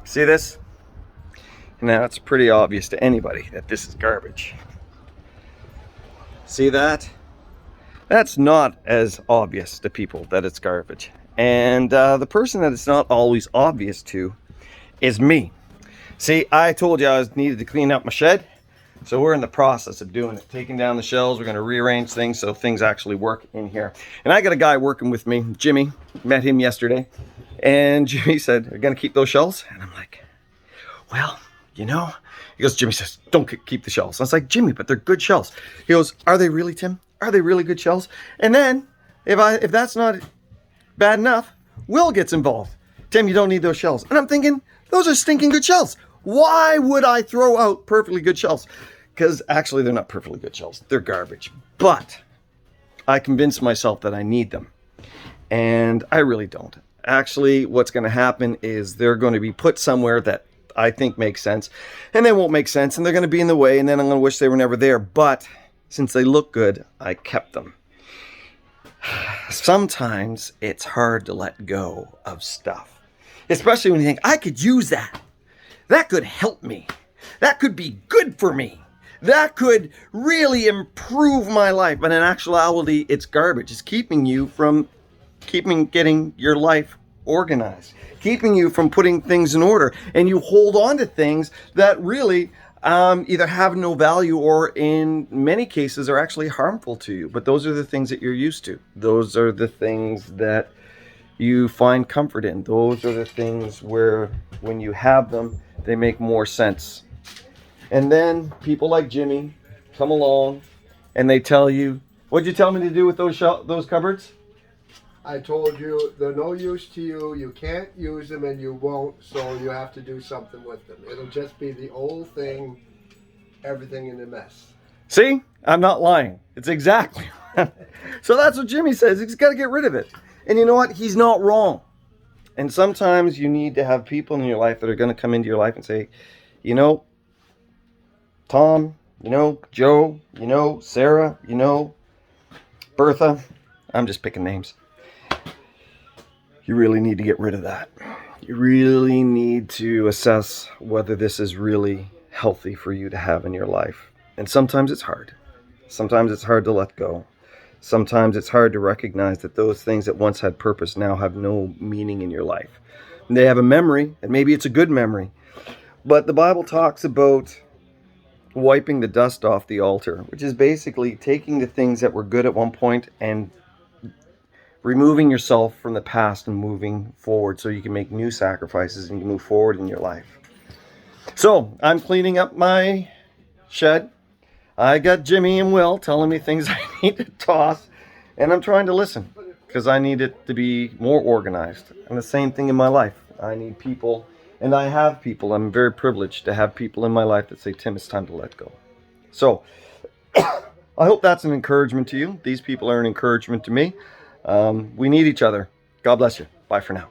See this? Now it's pretty obvious to anybody that this is garbage. See that? That's not as obvious to people that it's garbage. And the person that it's not always obvious to is me. See, I told you I needed to clean up my shed. So we're in the process of doing it. Taking down the shelves, we're going to rearrange things so things actually work in here. And I got a guy working with me, Jimmy. Met him yesterday. And Jimmy said, "Are you going to keep those shelves?" And I'm like, "Well, you know." He goes, Jimmy says, "Don't keep the shelves." I was like, "Jimmy, but they're good shelves." He goes, "Are they really, Tim? Are they really good shelves?" And then, if that's not bad enough, Will gets involved. "Tim, you don't need those shelves." And I'm thinking, those are stinking good shelves. Why would I throw out perfectly good shelves? Because actually they're not perfectly good shelves. They're garbage. But I convinced myself that I need them. And I really don't. Actually, what's going to happen is they're going to be put somewhere that I think makes sense. And they won't make sense. And they're going to be in the way. And then I'm going to wish they were never there. But since they look good, I kept them. Sometimes it's hard to let go of stuff. Especially when you think, I could use that. That could help me. That could be good for me. That could really improve my life. But in actuality, it's garbage. It's keeping you from getting your life organized. Keeping you from putting things in order. And you hold on to things that really either have no value or in many cases are actually harmful to you. But those are the things that you're used to. Those are the things that you find comfort in. Those are the things where when you have them, they make more sense. And then people like Jimmy come along and they tell you, "What'd you tell me to do with those cupboards?" I told you they're no use to you. You can't use them and you won't, so you have to do something with them. It'll just be the old thing, everything in a mess. See, I'm not lying. It's exactly. So that's what Jimmy says. He's got to get rid of it. And you know what? He's not wrong. And sometimes you need to have people in your life that are going to come into your life and say, "You know, Tom, you know, Joe, you know, Sarah, you know, Bertha." I'm just picking names. You really need to get rid of that. You really need to assess whether this is really healthy for you to have in your life. And sometimes it's hard. Sometimes it's hard to let go. Sometimes it's hard to recognize that those things that once had purpose now have no meaning in your life. And they have a memory, and maybe it's a good memory. But the Bible talks about wiping the dust off the altar, which is basically taking the things that were good at one point and removing yourself from the past and moving forward so you can make new sacrifices and you can move forward in your life. So I'm cleaning up my shed. I got Jimmy and Will telling me things I need to toss, and I'm trying to listen because I need it to be more organized. And the same thing in my life. I need people, and I have people. I'm very privileged to have people in my life that say, "Tim, it's time to let go." So I hope that's an encouragement to you. These people are an encouragement to me. We need each other. God bless you. Bye for now.